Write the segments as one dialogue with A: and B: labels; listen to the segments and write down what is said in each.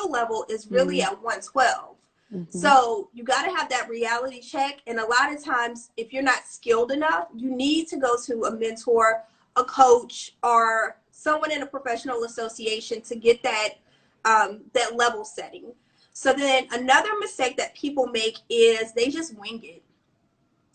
A: level is really at 112. So you got to have that reality check. And a lot of times, if you're not skilled enough, you need to go to a mentor, a coach, or someone in a professional association to get that that level setting. So then another mistake that people make is they just wing it.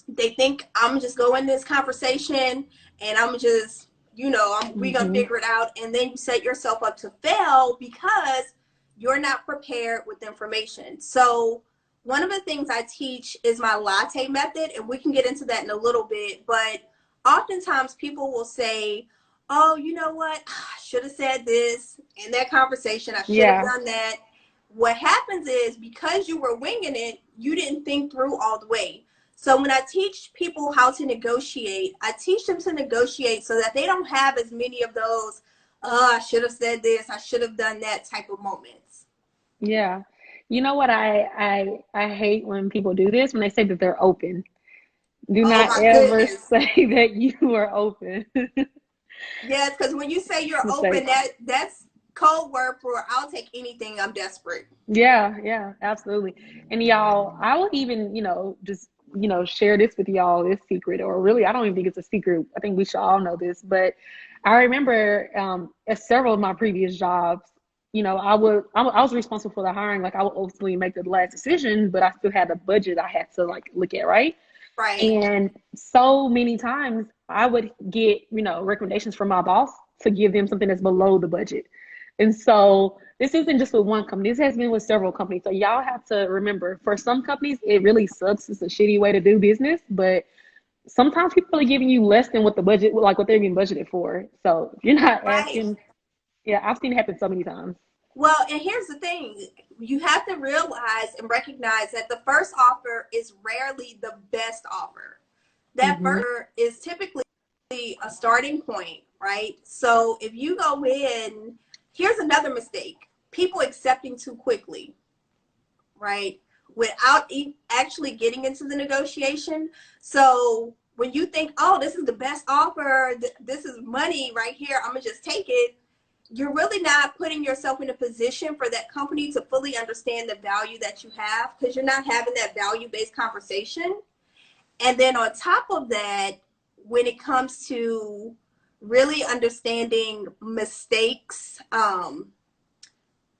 A: They think, I'm just going in this conversation and I'm just, you know, we're going to figure it out. And then you set yourself up to fail because you're not prepared with information. So one of the things I teach is my latte method, and we can get into that in a little bit. But oftentimes people will say, oh, you know what? I should have said this in that conversation. I should have done that. What happens is, because you were winging it, you didn't think through all the way. So when I teach people how to negotiate, I teach them to negotiate so that they don't have as many of those, oh, I should have said this, I should have done that type of moments.
B: Yeah. You know what I hate when people do this, when they say that they're open. Do not ever say that you are open.
A: Yes, because when you say you're open, that's code word for I'll take anything, I'm desperate.
B: Yeah, absolutely. And y'all, I will even, just, share this with y'all, this secret, or really, I don't even think it's a secret. I think we should all know this, but I remember at several of my previous jobs, I was responsible for the hiring. Like, I would ultimately make the last decision, but I still had a budget I had to look at, right?
A: Right.
B: And so many times I would get, recommendations from my boss to give them something that's below the budget. And so this isn't just with one company. This has been with several companies. So y'all have to remember, for some companies, it really sucks. It's a shitty way to do business, but sometimes people are giving you less than what the budget, like what they're being budgeted for. So if you're not asking, I've seen it happen so many times.
A: Well, and here's the thing. You have to realize and recognize that the first offer is rarely the best offer. That first is typically a starting point, right? So if you go in, here's another mistake. People accepting too quickly, right? Without actually getting into the negotiation. So when you think, oh, this is the best offer, this is money right here, I'm going to just take it. You're really not putting yourself in a position for that company to fully understand the value that you have, because you're not having that value-based conversation. And then on top of that, when it comes to really understanding mistakes,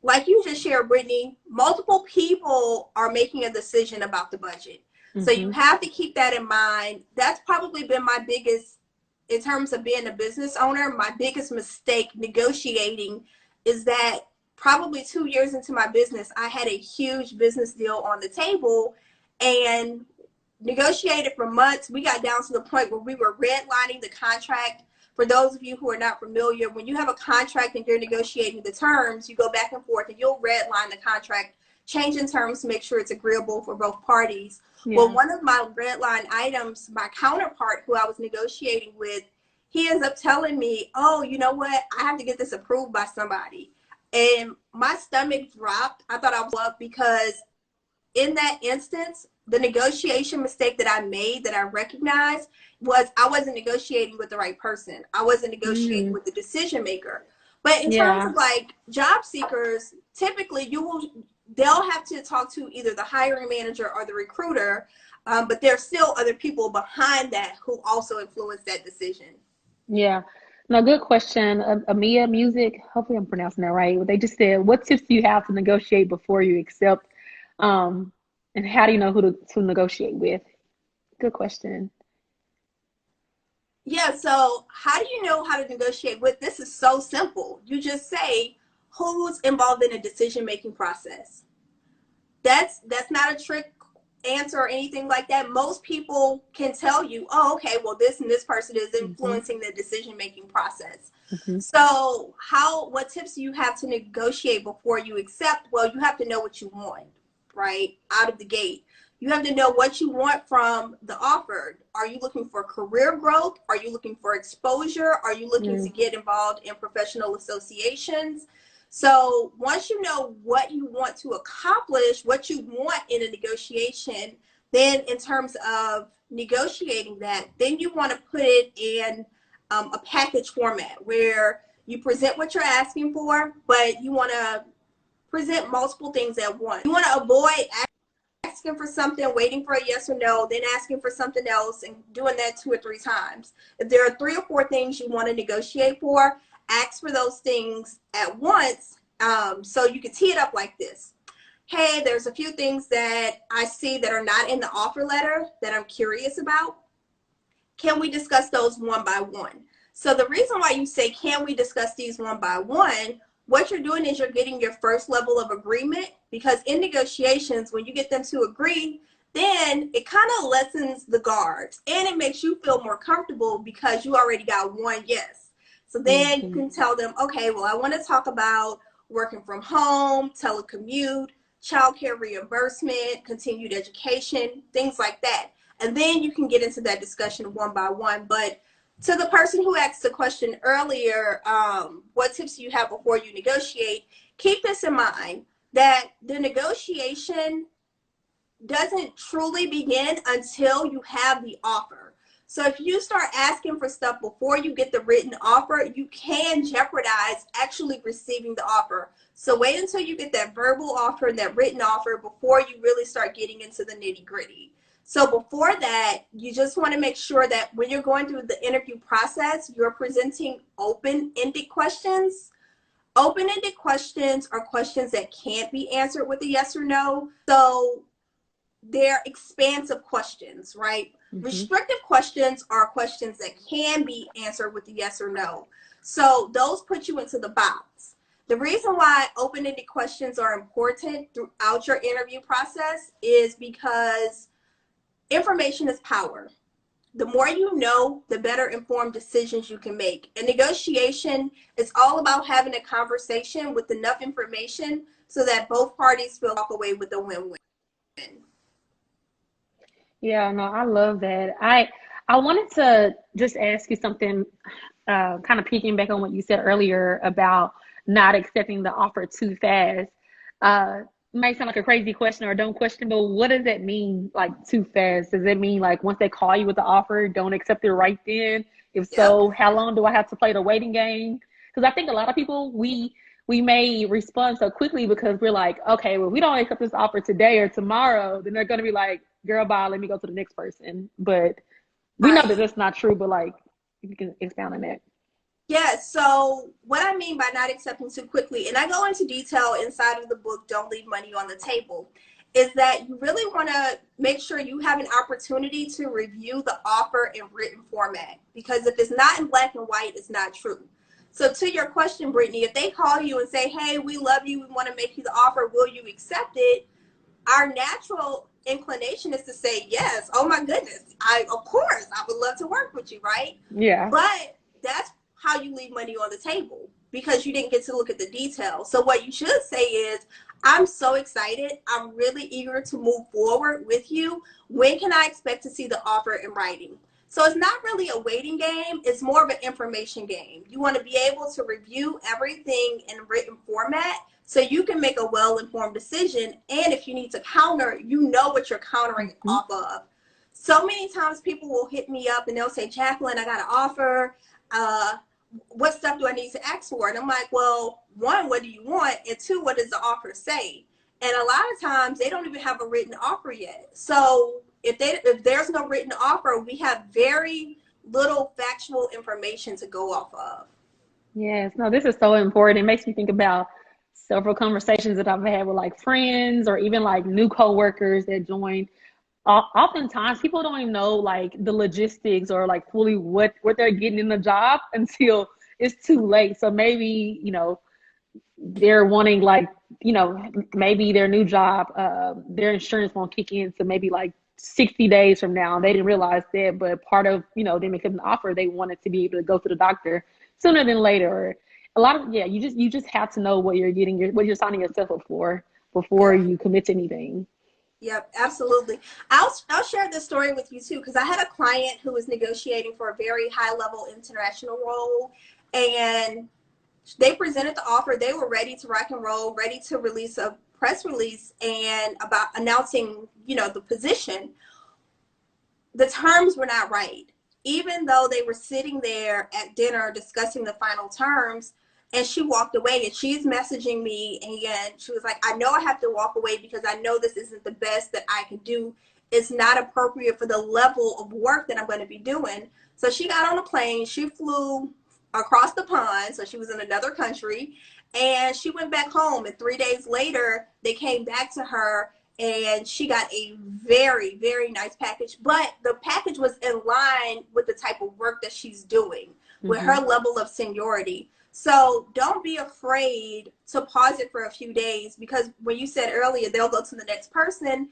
A: like you just shared, Brittany, multiple people are making a decision about the budget. So you have to keep that in mind. That's probably been my biggest, in terms of being a business owner, my biggest mistake negotiating is that probably 2 years into my business, I had a huge business deal on the table and negotiated for months. We got down to the point where we were redlining the contract. For those of you who are not familiar, when you have a contract and you're negotiating the terms, you go back and forth and you'll redline the contract, changing terms to make sure it's agreeable for both parties. Well, one of my red line items, my counterpart who I was negotiating with, he ends up telling me, oh, you know what? I have to get this approved by somebody. And my stomach dropped. I thought I was up, because in that instance, the negotiation mistake that I made, that I recognized, was I wasn't negotiating with the right person. I wasn't negotiating with the decision maker. But in terms of like job seekers, typically they'll have to talk to either the hiring manager or the recruiter, but there's still other people behind that who also influence that decision.
B: Yeah. No, good question. Amia Music, hopefully I'm pronouncing that right. They just said, what tips do you have to negotiate before you accept? And how do you know who to negotiate with? Good question.
A: Yeah, so how do you know how to negotiate with? This is so simple. You just say, who's involved in a decision-making process? That's not a trick answer or anything like that. Most people can tell you, oh, okay, well, this and this person is influencing the decision-making process. So what tips do you have to negotiate before you accept? Well, you have to know what you want, right? Out of the gate. You have to know what you want from the offer. Are you looking for career growth? Are you looking for exposure? Are you looking to get involved in professional associations? So once you know what you want to accomplish, what you want in a negotiation, then in terms of negotiating that, then you want to put it in a package format where you present what you're asking for, but you want to present multiple things at once. You want to avoid asking for something, waiting for a yes or no, then asking for something else and doing that 2 or 3 times. If there are 3 or 4 things you want to negotiate for, ask for those things at once. So you can tee it up like this. Hey, there's a few things that I see that are not in the offer letter that I'm curious about. Can we discuss those one by one? So the reason why you say, can we discuss these one by one, what you're doing is you're getting your first level of agreement, because in negotiations, when you get them to agree, then it kind of lessens the guards and it makes you feel more comfortable because you already got one yes. So then you can tell them, okay, well, I want to talk about working from home, telecommute, childcare reimbursement, continued education, things like that. And then you can get into that discussion one by one. But to the person who asked the question earlier, what tips do you have before you negotiate? Keep this in mind, that the negotiation doesn't truly begin until you have the offer. So if you start asking for stuff before you get the written offer, you can jeopardize actually receiving the offer. So wait until you get that verbal offer and that written offer before you really start getting into the nitty-gritty. So before that, you just want to make sure that when you're going through the interview process, you're presenting open-ended questions. Open-ended questions are questions that can't be answered with a yes or no. So they're expansive questions, right? Restrictive questions are questions that can be answered with a yes or no. So those put you into the box. The reason why open-ended questions are important throughout your interview process is because information is power. The more you know, the better informed decisions you can make. And negotiation is all about having a conversation with enough information so that both parties will walk away with a win-win.
B: Yeah, no, I love that. I wanted to just ask you something, kind of peeking back on what you said earlier about not accepting the offer too fast. It might sound like a crazy question or a dumb question, but what does that mean, like too fast? Does it mean like once they call you with the offer, don't accept it right then? If so, how long do I have to play the waiting game? Because I think a lot of people, we may respond so quickly because we're like, okay, well, we don't accept this offer today or tomorrow, then they're going to be like, girl, bye, let me go to the next person. But we know that that's not true, but like, you can expound on that.
A: Yeah, so what I mean by not accepting too quickly, and I go into detail inside of the book, Don't Leave Money on the Table, is that you really want to make sure you have an opportunity to review the offer in written format. Because if it's not in black and white, it's not true. So to your question, Brittany, if they call you and say, hey, we love you, we want to make you the offer, will you accept it? Our natural inclination is to say, yes, oh my goodness, of course, I would love to work with you, right?
B: Yeah.
A: But that's how you leave money on the table, because you didn't get to look at the details. So what you should say is, I'm so excited. I'm really eager to move forward with you. When can I expect to see the offer in writing? So it's not really a waiting game. It's more of an information game. You want to be able to review everything in written format so you can make a well-informed decision. And if you need to counter, you know what you're countering off of. So many times people will hit me up and they'll say, Jacqueline, I got an offer. What stuff do I need to ask for? And I'm like, well, 1, what do you want? And 2, what does the offer say? And a lot of times they don't even have a written offer yet. So if there's no written offer, we have very little factual information to go off of.
B: Yes, no, this is so important. It makes me think about several conversations that I've had with like friends or even like new coworkers that joined. Oftentimes people don't even know like the logistics or like fully what they're getting in the job until it's too late. So maybe, they're wanting like, maybe their new job, their insurance won't kick in to maybe like 60 days from now. They didn't realize that, but part of, them accepting the offer, they wanted to be able to go to the doctor sooner than later. Or a lot of, you just have to know what you're getting, what you're signing yourself up for before you commit to anything.
A: Yep, absolutely. I'll share this story with you too, because I had a client who was negotiating for a very high-level international role, and they presented the offer. They were ready to rock and roll, ready to release a press release and about announcing, the position. The terms were not right. Even though they were sitting there at dinner discussing the final terms, and she walked away, and she's messaging me, and she was like, I know I have to walk away because I know this isn't the best that I can do. It's not appropriate for the level of work that I'm going to be doing. So she got on a plane, she flew across the pond, so she was in another country, and she went back home, and 3 days later they came back to her, and she got a very, very nice package. But the package was in line with the type of work that she's doing, with her level of seniority. So don't be afraid to pause it for a few days, because when you said earlier, they'll go to the next person.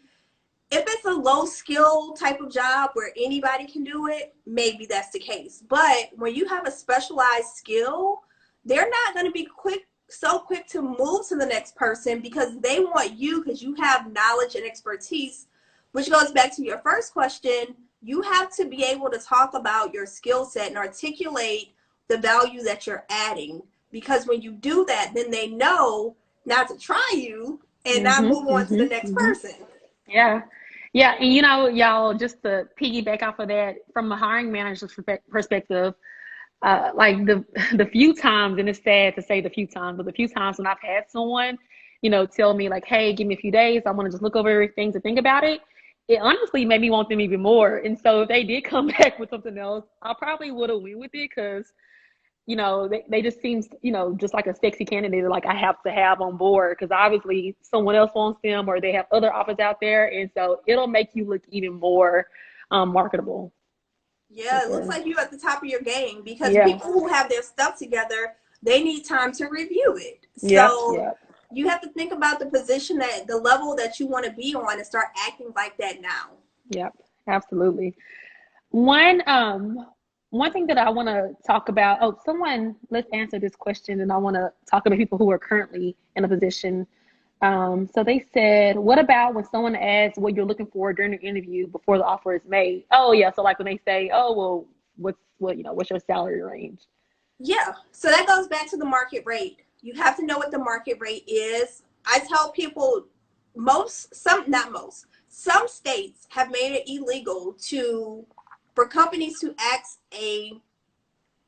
A: If it's a low skill type of job where anybody can do it, maybe that's the case. But when you have a specialized skill, they're not going to be so quick to move to the next person, because they want you, because you have knowledge and expertise, which goes back to your first question. You have to be able to talk about your skill set and articulate the value that you're adding, because when you do that, then they know not to try you and not move on to the next person.
B: Yeah. Yeah. And, you know, y'all, just to piggyback off of that, from a hiring manager's perspective, like the few times, and it's sad to say the few times, but the few times when I've had someone, you know, tell me like, hey, give me a few days, I want to just look over everything to think about it, it honestly made me want them even more. And so if they did come back with something else, I probably would have went with it, because, you know, they just seems, you know, just like a sexy candidate, like I have to have on board, because obviously someone else wants them, or they have other offers out there. And so it'll make you look even more marketable.
A: Yeah, it looks like you're at the top of your game, because people who have their stuff together, they need time to review it. So you have to think about the position, that the level that you want to be on, and start acting like that now.
B: Yep, absolutely. One thing that I want to talk about, let's answer this question, and I want to talk about people who are currently in a position. So they said, what about when someone asks what you're looking for during the interview before the offer is made? Oh yeah, so like when they say, oh well, what's your salary range?
A: Yeah, so that goes back to the market rate. You have to know what the market rate is. I tell people, some states have made it illegal for companies to ask a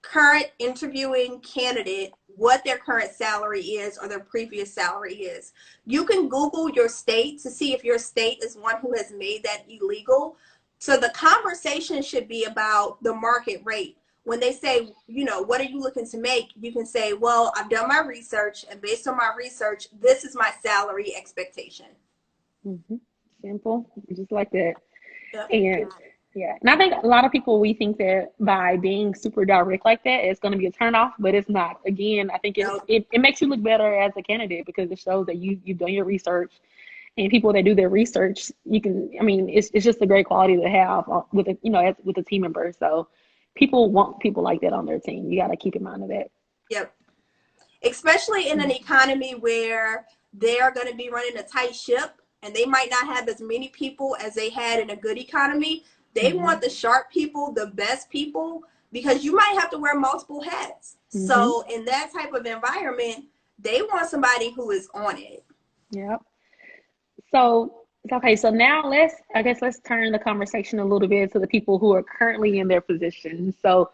A: current interviewing candidate what their current salary is, or their previous salary is. You can Google your state to see if your state is one who has made that illegal. So the conversation should be about the market rate. When they say, you know, what are you looking to make? You can say, well, I've done my research, and based on my research, this is my salary expectation.
B: Simple, just like that.
A: Yep.
B: And I think a lot of people, we think that by being super direct like that, it's going to be a turnoff, but it's not. Again, I think it makes you look better as a candidate, because it shows that you've done your research. And people that do their research, it's just a great quality to have with a team member. So people want people like that on their team. You got to keep in mind of that.
A: Yep. Especially in an economy where they are going to be running a tight ship, and they might not have as many people as they had in a good economy. They want the sharp people, the best people, because you might have to wear multiple hats. So in that type of environment, they want somebody who is on it.
B: Yep. So now let's turn the conversation a little bit to the people who are currently in their position. So,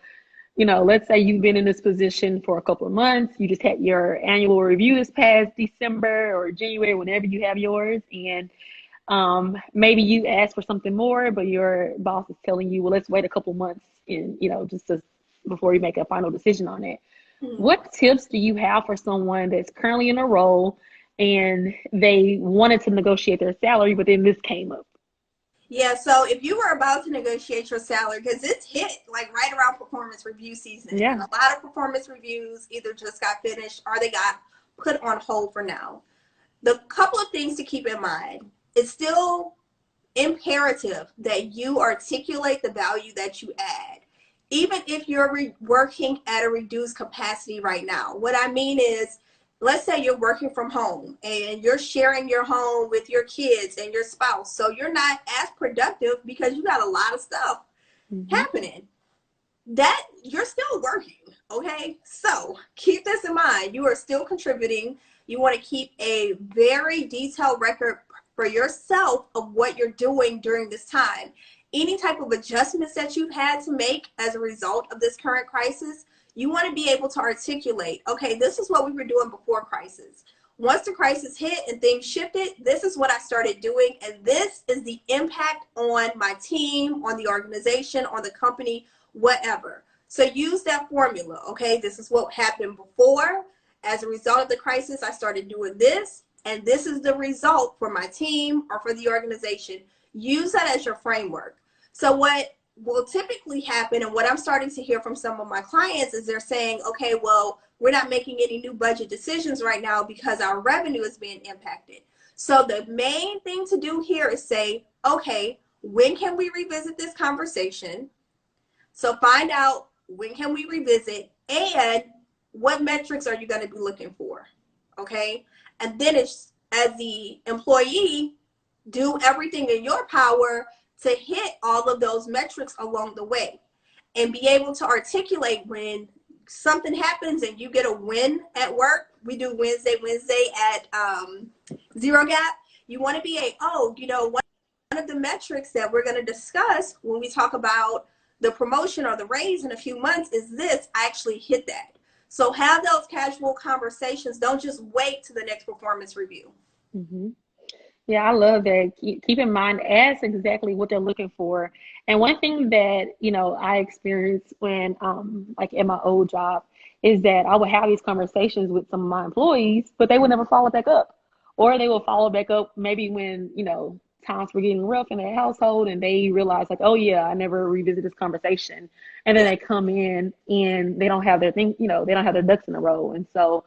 B: you know, let's say you've been in this position for a couple of months. You just had your annual review this past December or January, whenever you have yours, and maybe you ask for something more, but your boss is telling you, well, let's wait a couple months before you make a final decision on it. What tips do you have for someone that's currently in a role and they wanted to negotiate their salary, but then this came up?
A: Yeah, so if you were about to negotiate your salary, because it's hit like right around performance review season.
B: Yeah.
A: And a lot of performance reviews either just got finished or they got put on hold for now. The couple of things to keep in mind: it's still imperative that you articulate the value that you add, even if you're working at a reduced capacity right now. What I mean is, let's say you're working from home and you're sharing your home with your kids and your spouse. So you're not as productive because you got a lot of stuff happening. That you're still working, okay? So keep this in mind. You are still contributing. You want to keep a very detailed record for yourself of what you're doing during this time. Any type of adjustments that you've had to make as a result of this current crisis, You want to be able to articulate, okay, this is what we were doing before crisis. Once the crisis hit and things shifted, this is what I started doing. And this is the impact on my team, on the organization, on the company, whatever. So use that formula. Okay, this is what happened before. As a result of the crisis, I started doing this. And this is the result for my team or for the organization. Use that as your framework. So what will typically happen, and what I'm starting to hear from some of my clients, is they're saying, okay, well, we're not making any new budget decisions right now because our revenue is being impacted. So the main thing to do here is say, okay, when can we revisit this conversation? So find out when can we revisit, and what metrics are you going to be looking for? Okay. And then it's, as the employee, do everything in your power to hit all of those metrics along the way, and be able to articulate when something happens and you get a win at work. We do Wednesday at Zero Gap. You want to be one of the metrics that we're going to discuss when we talk about the promotion or the raise in a few months is this. I actually hit that. So have those casual conversations. Don't just wait to the next performance review.
B: Mm-hmm. Yeah, I love that. Keep in mind, ask exactly what they're looking for. And one thing that, I experienced when, like in my old job, is that I would have these conversations with some of my employees, but they would never follow back up. Or they will follow back up maybe when, times were getting rough in their household and they realize like, oh yeah, I never revisit this conversation. And then they come in and they don't have their they don't have their ducks in a row. And so,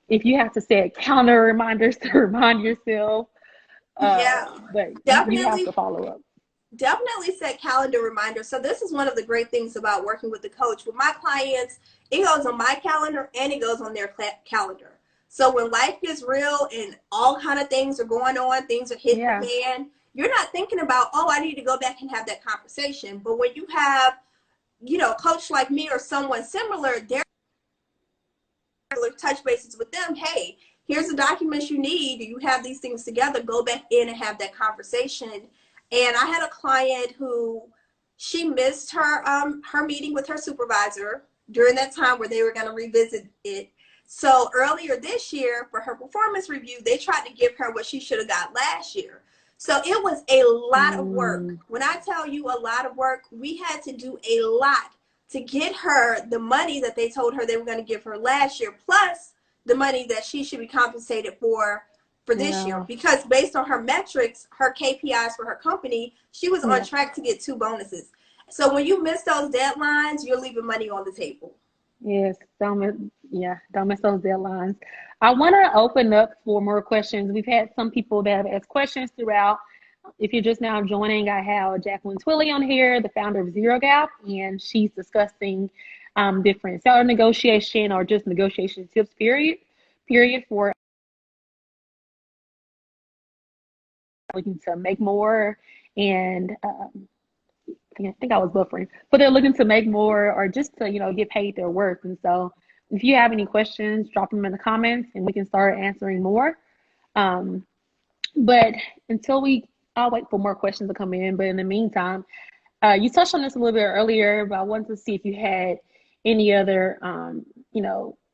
B: if you have to set calendar reminders to remind yourself, but you have to follow up.
A: Definitely set calendar reminders. So this is one of the great things about working with the coach. With my clients, it goes on my calendar and it goes on their calendar. So when life gets real and all kind of things are going on, things are hitting the fan, you're not thinking about, oh, I need to go back and have that conversation. But when you have, a coach like me or someone similar, they're touch bases with them. Hey, here's the documents you need. You have these things together. Go back in and have that conversation. And I had a client who she missed her meeting with her supervisor during that time where they were going to revisit it. So earlier this year for her performance review, they tried to give her what she should have got last year. So it was a lot of work. When I tell you a lot of work, we had to do a lot to get her the money that they told her they were going to give her last year, plus the money that she should be compensated for this year. Because based on her metrics, her KPIs for her company, she was on track to get 2 bonuses. So when you miss those deadlines, you're leaving money on the table.
B: Yes, don't miss those deadlines. I want to open up for more questions. We've had some people that have asked questions throughout. If you're just now joining, I have Jacqueline Twillie on here, the founder of Zero Gap, and she's discussing different salary negotiation or just negotiation tips, period for looking to make more and I think I was buffering, but they're looking to make more or just to, get paid their worth. And so if you have any questions, drop them in the comments and we can start answering more. But I'll wait for more questions to come in. But in the meantime, you touched on this a little bit earlier, but I wanted to see if you had any other,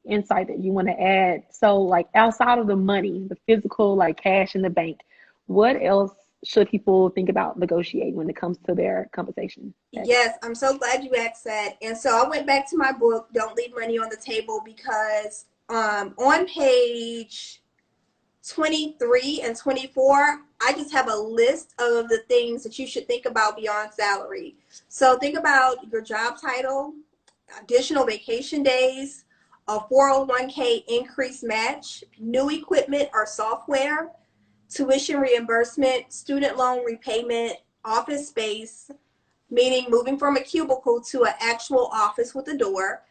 B: insight that you want to add. So like outside of the money, the physical, like cash in the bank, what else should people think about negotiating when it comes to their compensation?
A: Yes, I'm so glad you asked that. And so I went back to my book, Don't Leave Money on the Table, because on page 23 and 24, I just have a list of the things that you should think about beyond salary. So think about your job title, additional vacation days, a 401k increase match, new equipment or software, tuition reimbursement, student loan repayment, office space, meaning moving from a cubicle to an actual office with a door,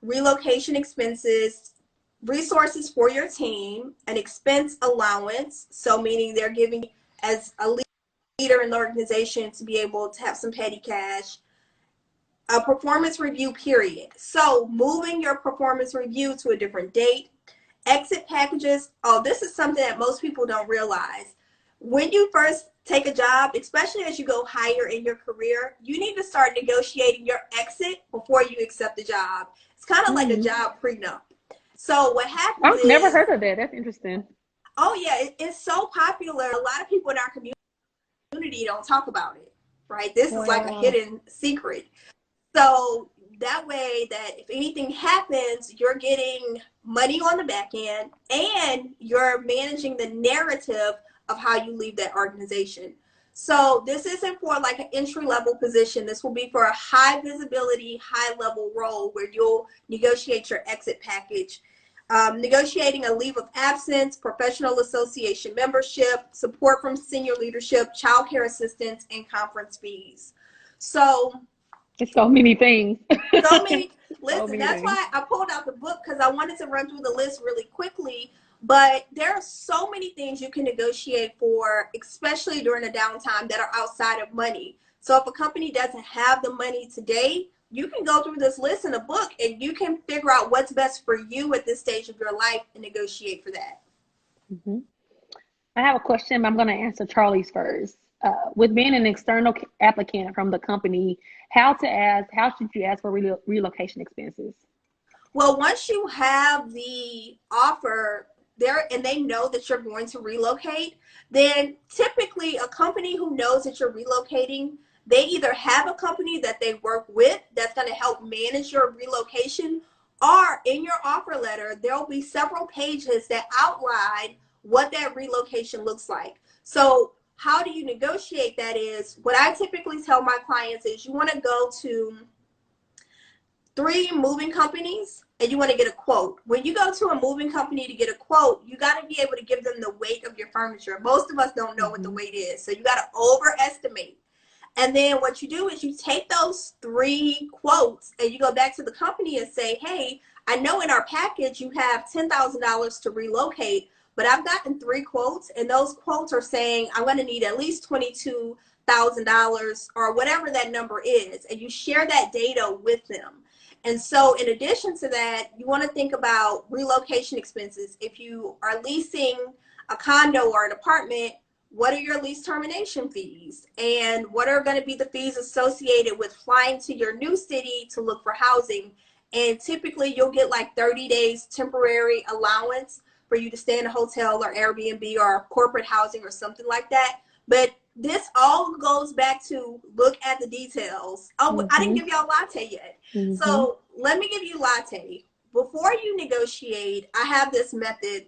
A: relocation expenses, resources for your team, an expense allowance, so meaning they're giving as a leader in the organization to be able to have some petty cash, a performance review period. So moving your performance review to a different date, exit packages. Oh, this is something that most people don't realize. when you first take a job, especially as you go higher in your career, you need to start negotiating your exit before you accept the job. It's kind of like a job prenup. So what happens
B: I've never heard of that. That's interesting.
A: Oh yeah, it's so popular. A lot of people in our community don't talk about it, right? This is like a hidden secret. So that way that if anything happens, you're getting money on the back end and you're managing the narrative of how you leave that organization. So this isn't for like an entry-level position. This will be for a high visibility, high level role where you'll negotiate your exit package. Negotiating a leave of absence, professional association membership, support from senior leadership, childcare assistance, and conference fees. So
B: it's so many things.
A: So many. Listen, that's why I pulled out the book, because I wanted to run through the list really quickly. But there are so many things you can negotiate for, especially during a downtime, that are outside of money. So if a company doesn't have the money today, you can go through this list in a book and you can figure out what's best for you at this stage of your life and negotiate for that.
B: Mm-hmm. I have a question, but I'm going to answer Charlie's first. With being an external applicant from the company, how should you ask for relocation expenses?
A: Well, once you have the offer there and they know that you're going to relocate, then typically a company who knows that you're relocating, they either have a company that they work with that's going to help manage your relocation, or in your offer letter, there'll be several pages that outline what that relocation looks like. So how do you negotiate that is, what I typically tell my clients is you want to go to 3 moving companies and you want to get a quote. When you go to a moving company to get a quote, you got to be able to give them the weight of your furniture. Most of us don't know what the weight is. So you got to overestimate. And then what you do is you take those 3 quotes and you go back to the company and say, hey, I know in our package you have $10,000 to relocate, but I've gotten 3 quotes and those quotes are saying I'm going to need at least $22,000 or whatever that number is. And you share that data with them. And so in addition to that, you want to think about relocation expenses. If you are leasing a condo or an apartment, what are your lease termination fees? And what are going to be the fees associated with flying to your new city to look for housing? And typically you'll get like 30 days temporary allowance for you to stay in a hotel or Airbnb or corporate housing or something like that. But this all goes back to look at the details. Oh, I didn't give y'all latte yet. So let me give you latte. Before you negotiate, I have this method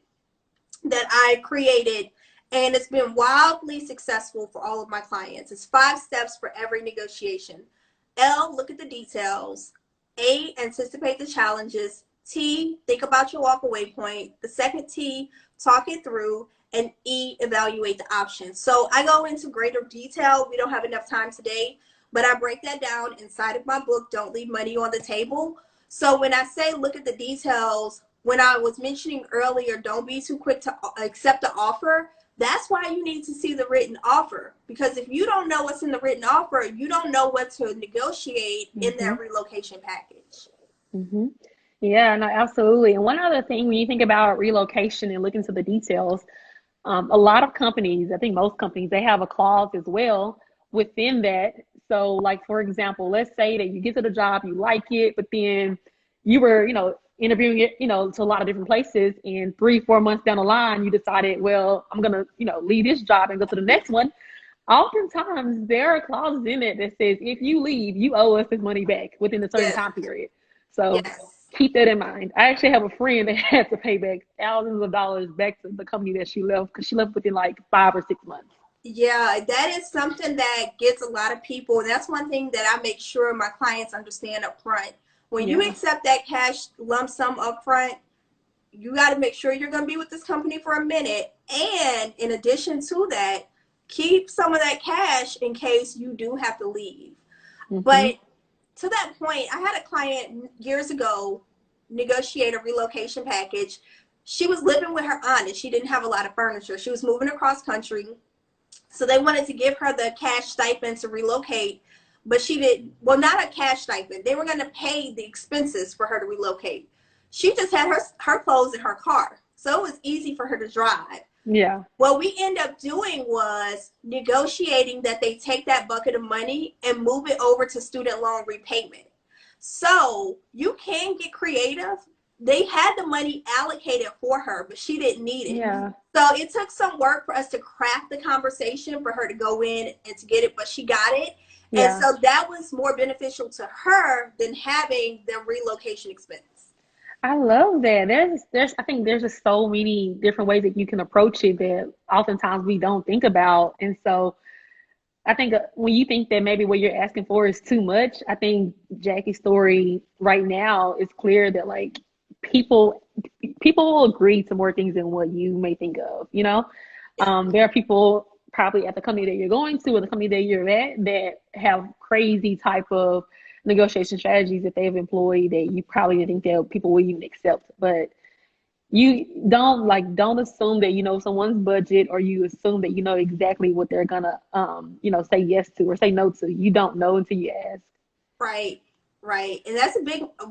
A: that I created and it's been wildly successful for all of my clients. It's 5 steps for every negotiation. L, look at the details. A, anticipate the challenges. T, think about your walkaway point. The second T, talk it through. And E, evaluate the options. So I go into greater detail. We don't have enough time today, but I break that down inside of my book, Don't Leave Money on the Table. So when I say look at the details, when I was mentioning earlier, don't be too quick to accept the offer. That's why you need to see the written offer. Because if you don't know what's in the written offer, you don't know what to negotiate in that relocation package.
B: Yeah, no, absolutely. And one other thing, when you think about relocation and look into the details, a lot of companies, I think most companies, they have a clause as well within that. So like, for example, let's say that you get to the job, you like it, but then you were, interviewing it, to a lot of different places, and 3-4 months down the line, you decided, well, I'm going to, leave this job and go to the next one. Oftentimes there are clauses in it that says, if you leave, you owe us this money back within a certain time period. So keep that in mind. I actually have a friend that had to pay back thousands of dollars back to the company that she left, because she left within like 5 or 6 months.
A: Yeah, that is something that gets a lot of people. And that's one thing that I make sure my clients understand up front. When you accept that cash lump sum up front, you got to make sure you're going to be with this company for a minute. And in addition to that, keep some of that cash in case you do have to leave. But to that point, I had a client years ago negotiate a relocation package. She was living with her aunt and she didn't have a lot of furniture. She was moving across country. So they wanted to give her the cash stipend to relocate, but she did, well, not a cash stipend. They were going to pay the expenses for her to relocate. She just had her clothes in her car. So it was easy for her to drive.
B: Yeah.
A: What we end up doing was negotiating that they take that bucket of money and move it over to student loan repayment. So you can get creative. They had the money allocated for her, but she didn't need it.
B: Yeah.
A: So it took some work for us to craft the conversation for her to go in and to get it, but she got it.
B: Yeah.
A: And so that was more beneficial to her than having the relocation expense.
B: I love that. I think there's just so many different ways that you can approach it that oftentimes we don't think about. And so I think when you think that maybe what you're asking for is too much, I think Jackie's story right now is clear that like people will agree to more things than what you may think of, you know? There are people probably at the company that you're going to or the company that you're at that have crazy type of negotiation strategies that they've employed that you probably didn't think that people would even accept. But you don't assume that you know someone's budget, or you assume that you know exactly what they're gonna say yes to or say no to. You don't know until you ask.
A: Right. And that's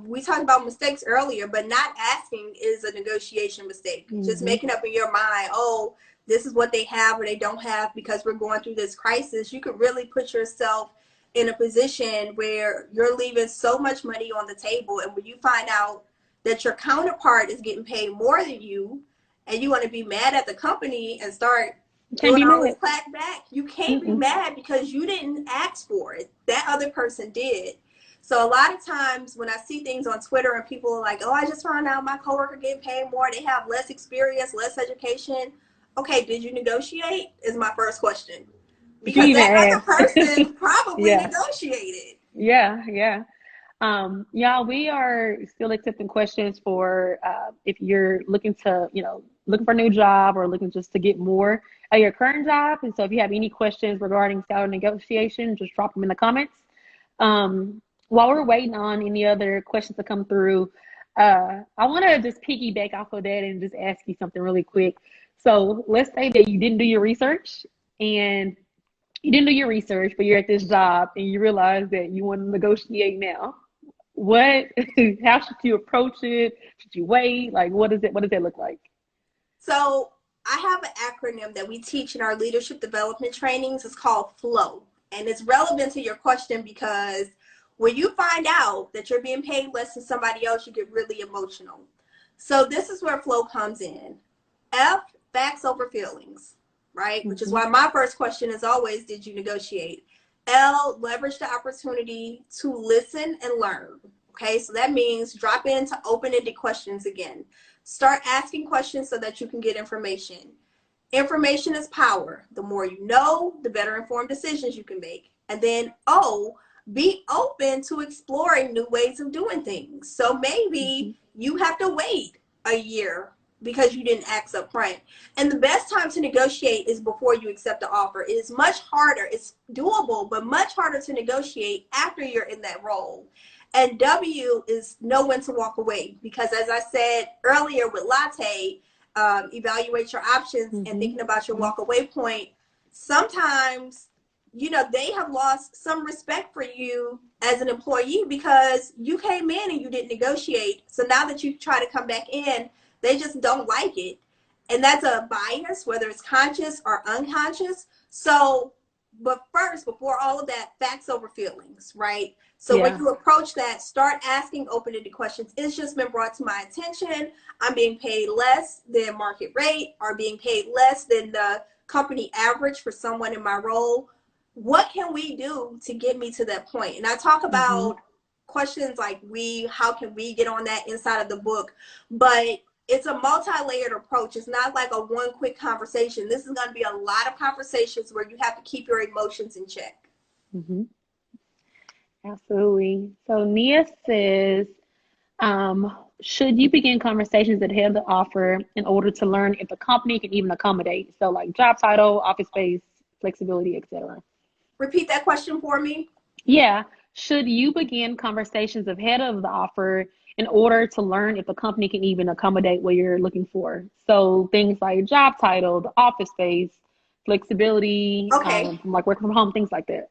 A: we talked about mistakes earlier, but not asking is a negotiation mistake. Mm-hmm. Just making up in your mind, oh, this is what they have or they don't have because we're going through this crisis. You could really put yourself in a position where you're leaving so much money on the table. And when you find out that your counterpart is getting paid more than you, and you want to be mad at the company and start doing all this clap back, you can't be mad because you didn't ask for it. That other person did. So a lot of times when I see things on Twitter and people are like, oh, I just found out my coworker getting paid more, they have less experience, less education. Okay, did you negotiate? Is my first question. Because that other person probably negotiated.
B: Yeah. Y'all, we are still accepting questions for if you're looking for a new job or looking just to get more at your current job. And so if you have any questions regarding salary negotiation, just drop them in the comments. While we're waiting on any other questions to come through, I want to just piggyback off of that and just ask you something really quick. So let's say that you didn't do your research, but you're at this job and you realize that you want to negotiate now. How should you approach it? Should you wait? Like, what does that look like?
A: So I have an acronym that we teach in our leadership development trainings. It's called FLOW. And it's relevant to your question because when you find out that you're being paid less than somebody else, you get really emotional. So this is where FLOW comes in. F, facts over feelings, right? Mm-hmm. Which is why my first question is always, did you negotiate? L, leverage the opportunity to listen and learn. Okay, so that means drop into open-ended questions again. Start asking questions so that you can get information. Information is power. The more you know, the better informed decisions you can make. And then O, be open to exploring new ways of doing things. So maybe you have to wait a year because you didn't ask up front. And the best time to negotiate is before you accept the offer. It is much harder. It's doable, but much harder to negotiate after you're in that role. And W is know when to walk away. Because as I said earlier with Latte, evaluate your options and thinking about your walk away point. Sometimes, they have lost some respect for you as an employee because you came in and you didn't negotiate. So now that you try to come back in, they just don't like it. And that's a bias, whether it's conscious or unconscious. So, but first, before all of that, facts over feelings, right? So when you approach that, start asking open-ended questions. It's just been brought to my attention. I'm being paid less than market rate or being paid less than the company average for someone in my role. What can we do to get me to that point? And I talk about questions like how can we get on that inside of the book? But it's a multi-layered approach. It's not like a one quick conversation. This is going to be a lot of conversations where you have to keep your emotions in check.
B: Absolutely. So Nia says, should you begin conversations ahead of the offer in order to learn if the company can even accommodate? So like job title, office space, flexibility, etc.
A: Repeat that question for me.
B: Yeah. Should you begin conversations ahead of the offer in order to learn if the company can even accommodate what you're looking for? So things like job title, the office space, flexibility, like working from home, things like that.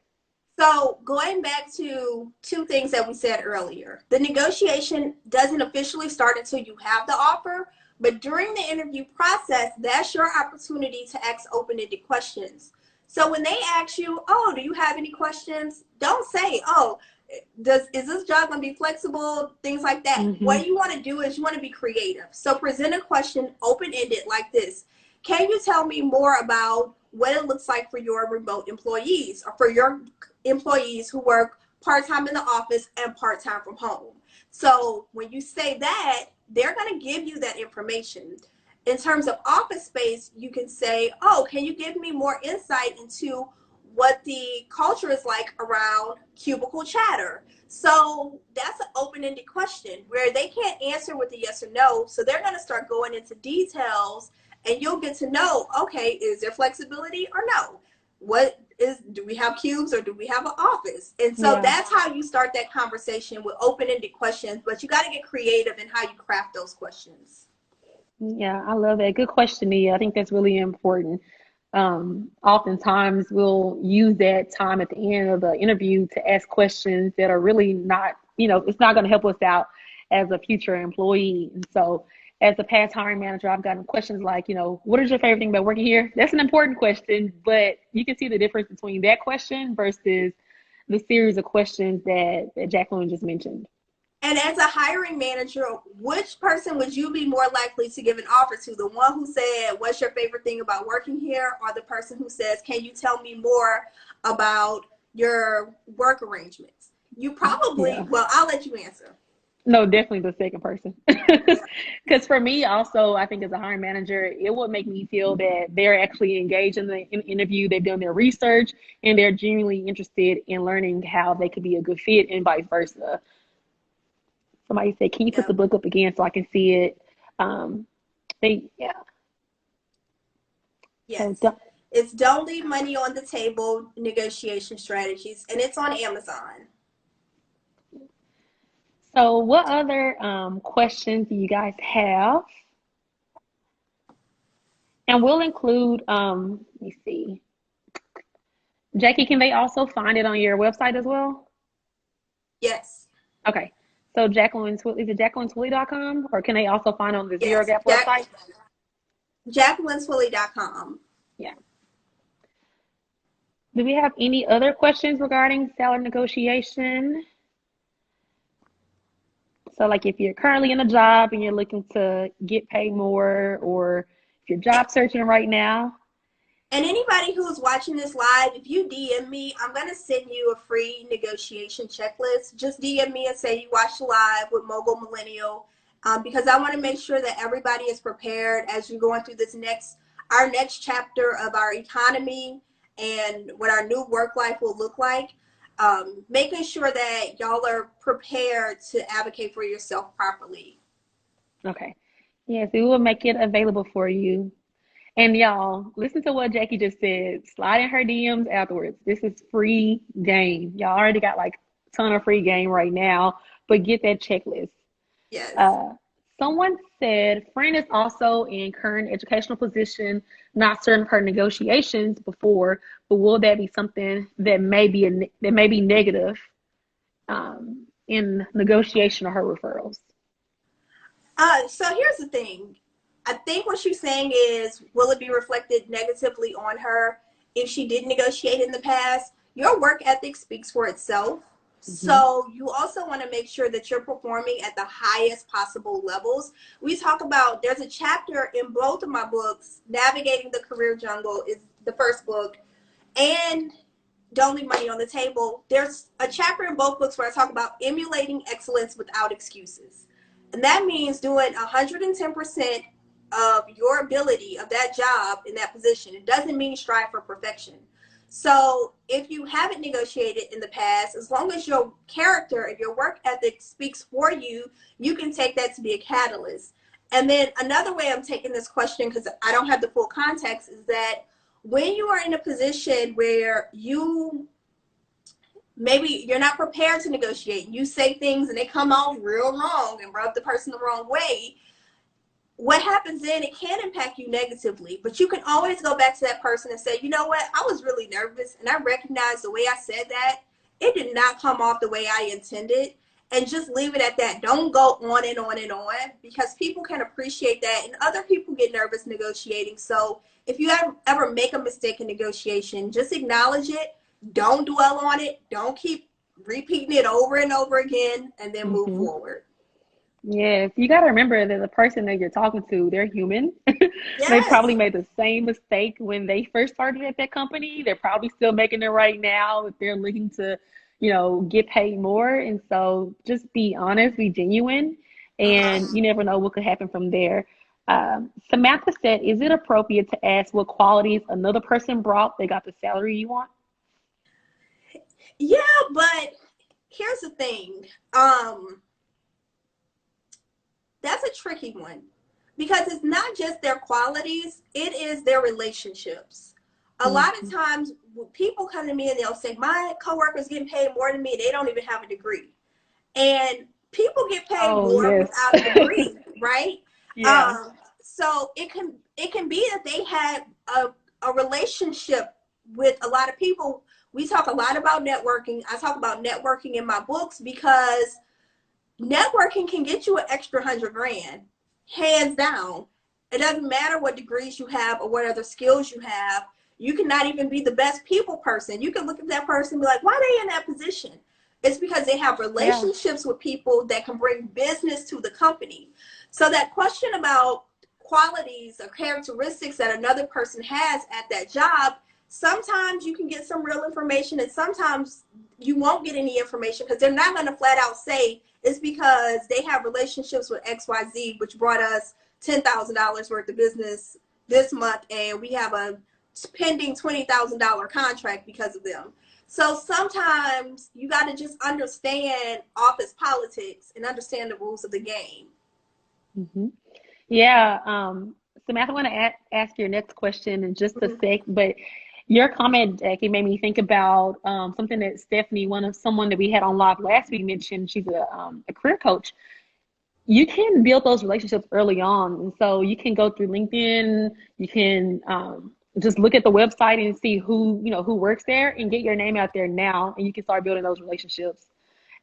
A: So going back to two things that we said earlier, the negotiation doesn't officially start until you have the offer, But during the interview process, that's your opportunity to ask open-ended questions. So when they ask you, oh, do you have any questions? Don't say, oh, is this job going to be flexible? Things like that. What you want to do is you want to be creative. So present a question open-ended like this. Can you tell me more about what it looks like for your remote employees or for your employees who work part-time in the office and part-time from home? So when you say that, they're going to give you that information. In terms of office space, you can say, oh, can you give me more insight into what the culture is like around cubicle chatter? So that's an open-ended question where they can't answer with a yes or no. So they're going to start going into details, and you'll get to know, okay, is there flexibility or no? Do we have cubes or do we have an office? And so that's how you start that conversation with open-ended questions, but you got to get creative in how you craft those questions.
B: Yeah, I love that. Good question, Nia. I think that's really important. Oftentimes we'll use that time at the end of the interview to ask questions that are really not, it's not going to help us out as a future employee. And so as a past hiring manager, I've gotten questions like, what is your favorite thing about working here? That's an important question, but you can see the difference between that question versus the series of questions that Jacqueline just mentioned.
A: And as a hiring manager, which person would you be more likely to give an offer to? The one who said, what's your favorite thing about working here? Or the person who says, can you tell me more about your work arrangements? You probably, well, I'll let you answer.
B: No, definitely the second person. Because for me also, I think as a hiring manager, it would make me feel that they're actually engaged in the interview, they've done their research, and they're genuinely interested in learning how they could be a good fit and vice versa. Somebody said, can you put the book up again so I can see it?
A: Yes. It's Don't Leave Money on the Table, Negotiation Strategies, and it's on Amazon.
B: So what other questions do you guys have? And we'll include, let me see. Jackie, can they also find it on your website as well?
A: Yes.
B: Okay. So Jacqueline Twillie, is it JacquelineTwillie.com, or can they also find it on the Zero Gap website?
A: JacquelineTwillie.com.
B: Yeah. Do we have any other questions regarding salary negotiation? So like if you're currently in a job and you're looking to get paid more, or if you're job searching right now.
A: And anybody who's watching this live, if you DM me, I'm going to send you a free negotiation checklist. Just DM me and say you watched live with Mogul Millennial, because I want to make sure that everybody is prepared as you're going through our next chapter of our economy and what our new work life will look like. Making sure that y'all are prepared to advocate for yourself properly.
B: Okay. Yes, we will make it available for you. And y'all, listen to what Jackie just said. Slide in her DMs afterwards. This is free game. Y'all already got like a ton of free game right now, but get that checklist.
A: Yes.
B: Someone said, friend is also in current educational position, not certain of her negotiations before, but will that be something that may be negative in negotiation of her referrals?
A: So here's the thing. I think what she's saying is, will it be reflected negatively on her if she did negotiate in the past? Your work ethic speaks for itself. So you also want to make sure that you're performing at the highest possible levels. We talk about, there's a chapter in both of my books, Navigating the Career Jungle is the first book, and Don't Leave Money on the Table. There's a chapter in both books where I talk about emulating excellence without excuses. And that means doing 110% of your ability of that job in that position. It doesn't mean strive for perfection. So if you haven't negotiated in the past, as long as your character and your work ethic speaks for you, you can take that to be a catalyst. And then another way I'm taking this question, because I don't have the full context, is that when you are in a position where maybe you're not prepared to negotiate, you say things and they come out real wrong and rub the person the wrong way, what happens then, it can impact you negatively, but you can always go back to that person and say, you know what, I was really nervous and I recognize the way I said that, it did not come off the way I intended. and just leave it at that. Don't go on and on and on, because people can appreciate that, and other people get nervous negotiating. So if you ever make a mistake in negotiation, just acknowledge it. Don't dwell on it. Don't keep repeating it over and over again, and then move forward.
B: Yes, you got to remember that the person that you're talking to, they're human.
A: Yes.
B: They probably made the same mistake when they first started at that company. They're probably still making it right now if they're looking to, get paid more. And so just be honest, be genuine, and you never know what could happen from there. Samantha said, is it appropriate to ask what qualities another person brought they got the salary you want?
A: Yeah, but here's the thing. That's a tricky one, because it's not just their qualities, it is their relationships. A lot of times people come to me and they'll say, my coworker's getting paid more than me. They don't even have a degree. And people get paid more without a degree, right?
B: Yeah.
A: So it can be that they had a relationship with a lot of people. We talk a lot about networking. I talk about networking in my books, because networking can get you an extra $100,000, hands down. It doesn't matter what degrees you have or what other skills you have. You cannot even be the best people person. You can look at that person and be like, why are they in that position? It's because they have relationships with people that can bring business to the company. So that question about qualities or characteristics that another person has at that job, sometimes you can get some real information, and sometimes you won't get any information, because they're not going to flat out say it's because they have relationships with XYZ, which brought us $10,000 worth of business this month, and we have a pending $20,000 contract because of them. So sometimes you got to just understand office politics and understand the rules of the game.
B: Yeah. Samantha, I want to ask your next question in just a sec, but your comment, Jackie, made me think about something that Stephanie, someone that we had on live last week, mentioned. She's a career coach. You can build those relationships early on, and so you can go through LinkedIn. You can just look at the website and see who works there, and get your name out there now, and you can start building those relationships.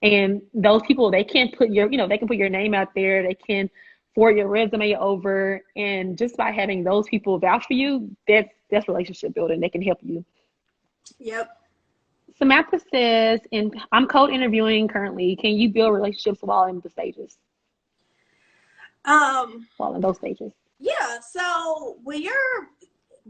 B: And those people, they can put your name out there. They can forward your resume over, and just by having those people vouch for you, that's relationship building. They can help you.
A: Yep.
B: Samantha says, I'm code interviewing currently. Can you build relationships while in the stages? While in those stages.
A: Yeah. So when you're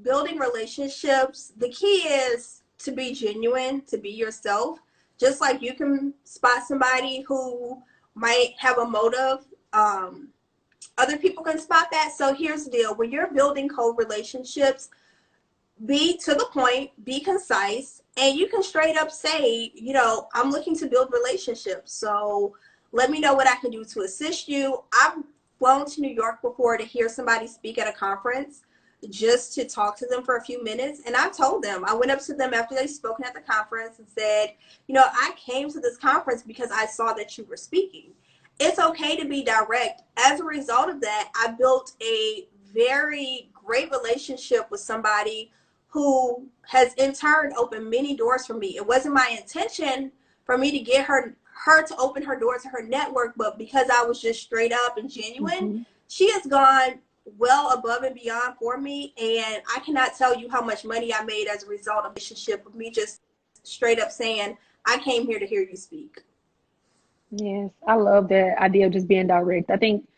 A: building relationships, the key is to be genuine, to be yourself. Just like you can spot somebody who might have a motive, other people can spot that. So here's the deal. When you're building code relationships, be to the point, be concise, and you can straight up say, I'm looking to build relationships. So let me know what I can do to assist you. I've flown to New York before to hear somebody speak at a conference, just to talk to them for a few minutes. And I told them, I went up to them after they'd spoken at the conference and said, I came to this conference because I saw that you were speaking. It's okay to be direct. As a result of that, I built a very great relationship with somebody who has in turn opened many doors for me. It wasn't my intention for me to get her to open her doors to her network, but because I was just straight up and genuine, she has gone well above and beyond for me. And I cannot tell you how much money I made as a result of the relationship with me just straight up saying, I came here to hear you speak.
B: Yes, I love that idea of just being direct. I think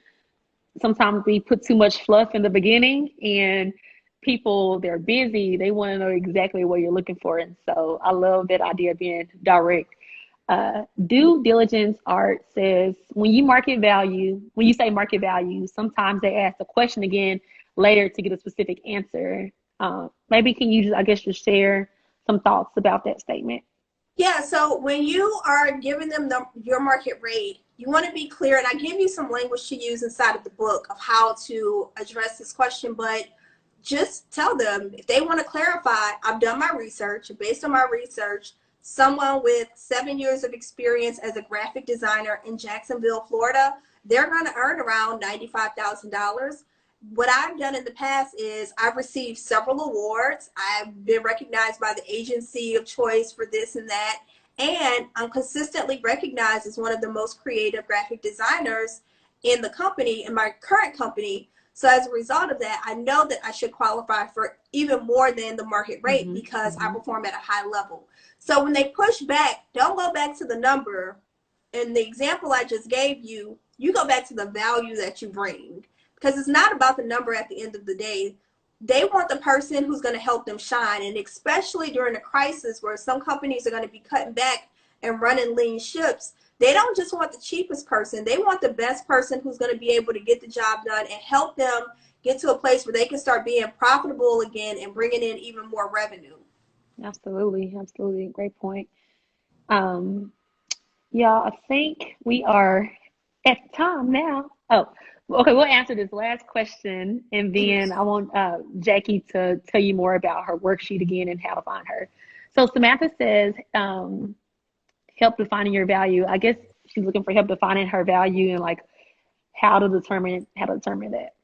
B: sometimes we put too much fluff in the beginning, and people, they're busy. They want to know exactly what you're looking for. And so I love that idea of being direct. Due diligence art says, when you say market value, sometimes they ask the question again later to get a specific answer. Maybe can you just share some thoughts about that statement?
A: Yeah, so when you are giving them your market rate, you want to be clear, and I give you some language to use inside of the book of how to address this question, but just tell them if they want to clarify, I've done my research. Based on my research, someone with 7 years of experience as a graphic designer in Jacksonville, Florida, they're going to earn around $95,000. What I've done in the past is I've received several awards. I've been recognized by the agency of choice for this and that. And I'm consistently recognized as one of the most creative graphic designers in the company, in my current company. So as a result of that, I know that I should qualify for even more than the market rate because I perform at a high level. So when they push back, don't go back to the number. In the example I just gave you, you go back to the value that you bring, because it's not about the number at the end of the day. They want the person who's going to help them shine. And especially during a crisis where some companies are going to be cutting back and running lean ships, they don't just want the cheapest person. They want the best person who's going to be able to get the job done and help them get to a place where they can start being profitable again and bringing in even more revenue.
B: Absolutely, absolutely. Great point. Um, yeah, I think we are at time now. Oh, okay, we'll answer this last question and then I want Jackie to tell you more about her worksheet again and how to find her. So Samantha says, help defining your value. I guess she's looking for help defining her value and like how to determine that.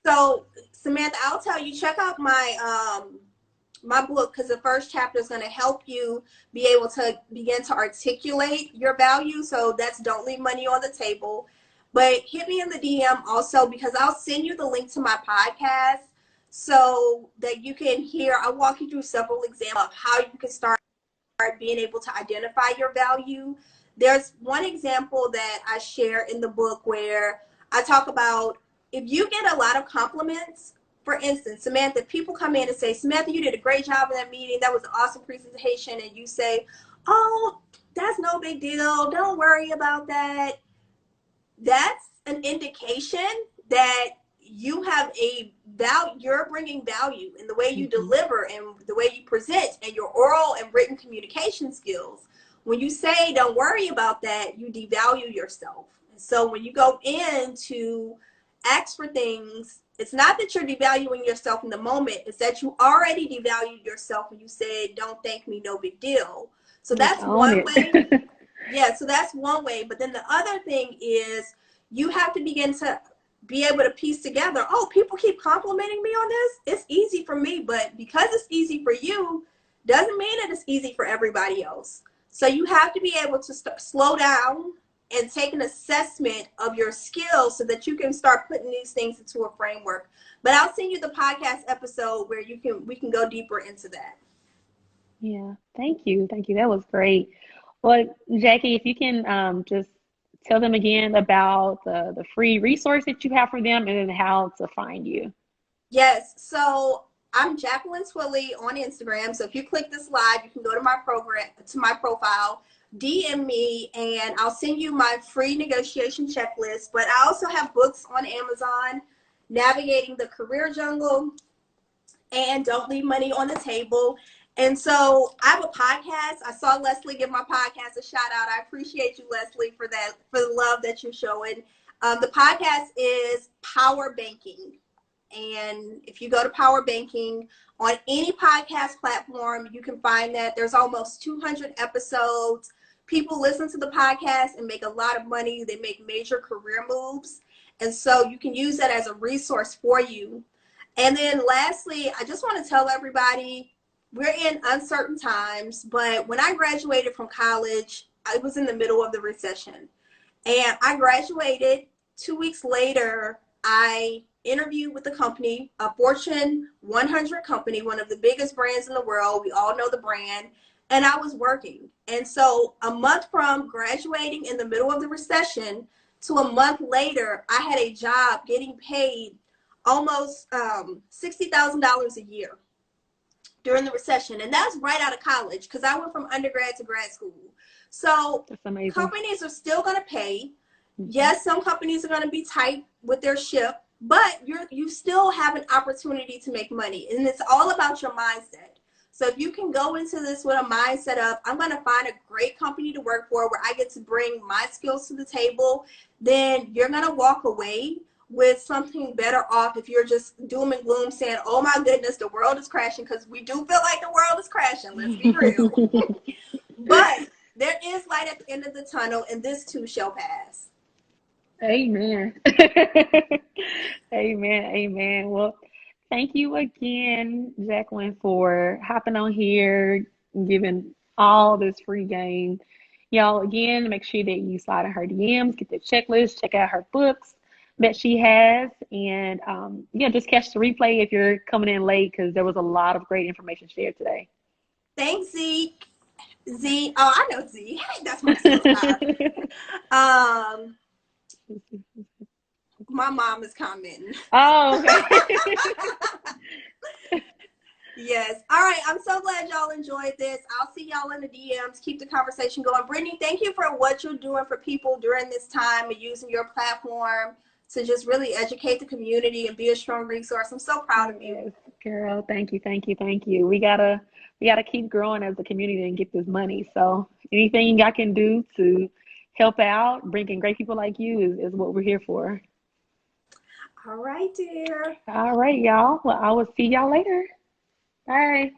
A: So Samantha, I'll tell you, check out my book, because the first chapter is going to help you be able to begin to articulate your value. So that's Don't Leave Money on the Table. But hit me in the DM also, because I'll send you the link to my podcast so that you can hear. I'll walk you through several examples of how you can start being able to identify your value. There's one example that I share in the book where I talk about, if you get a lot of compliments, for instance, Samantha, people come in and say, Samantha, you did a great job in that meeting. That was an awesome presentation. And you say, oh, that's no big deal. Don't worry about that. That's an indication that you have a value, you're bringing value in the way you deliver and the way you present and your oral and written communication skills. When you say don't worry about that, you devalue yourself. And so when you go in to ask for things, it's not that you're devaluing yourself in the moment, it's that you already devalued yourself when you said don't thank me, no big deal. So that's one way. Yeah, so that's one way. But then the other thing is you have to begin to be able to piece together, oh, people keep complimenting me on this. It's easy for me, but because it's easy for you, doesn't mean that it's easy for everybody else. So you have to be able to slow down and take an assessment of your skills so that you can start putting these things into a framework. But I'll send you the podcast episode where we can go deeper into that.
B: Yeah, thank you. Thank you. That was great. Well, Jackie, if you can just tell them again about the free resource that you have for them and then how to find you.
A: Yes. So I'm Jacqueline Twillie on Instagram. So if you click this live, you can go to my profile, DM me, and I'll send you my free negotiation checklist. But I also have books on Amazon, Navigating the Career Jungle and Don't Leave Money on the Table. And so I have a podcast. I saw Leslie give my podcast a shout out. I appreciate you, Leslie, for that, for the love that you're showing. The podcast is Power Banking. And if you go to Power Banking on any podcast platform, you can find that. There's almost 200 episodes. People listen to the podcast and make a lot of money. They make major career moves. And so you can use that as a resource for you. And then lastly, I just want to tell everybody, we're in uncertain times, but when I graduated from college, I was in the middle of the recession. And I graduated. 2 weeks later, I interviewed with the company, a Fortune 100 company, one of the biggest brands in the world. We all know the brand. And I was working. And so a month from graduating in the middle of the recession to a month later, I had a job getting paid almost $60,000 a year during the recession. And that's right out of college, because I went from undergrad to grad school. So companies are still going to pay. Yes, some companies are going to be tight with their ship, but you still have an opportunity to make money. And it's all about your mindset. So if you can go into this with a mindset of, I'm going to find a great company to work for where I get to bring my skills to the table, then you're going to walk away with something better off if you're just doom and gloom saying, oh my goodness, the world is crashing, because we do feel like the world is crashing. Let's be real. But there is light at the end of the tunnel, and this too shall pass.
B: Amen. Amen. Amen. Well, thank you again, Jacqueline, for hopping on here, giving all this free game. Y'all, again, make sure that you slide in her DMs, get the checklist, check out her books that she has, and yeah, just catch the replay if you're coming in late because there was a lot of great information shared today.
A: Thanks, Zeke. Z. Oh, I know Z. Hey, that's my sister. My mom is commenting.
B: Oh, okay.
A: Yes. All right. I'm so glad y'all enjoyed this. I'll see y'all in the DMs. Keep the conversation going. Brittany, thank you for what you're doing for people during this time and using your platform to just really educate the community and be a strong resource. I'm so proud of you.
B: Yes, girl, thank you, thank you, thank you. We gotta keep growing as a community and get this money. So anything I can do to help out, bringing great people like you is what we're here for.
A: All right, dear.
B: All right, y'all. Well, I will see y'all later. Bye.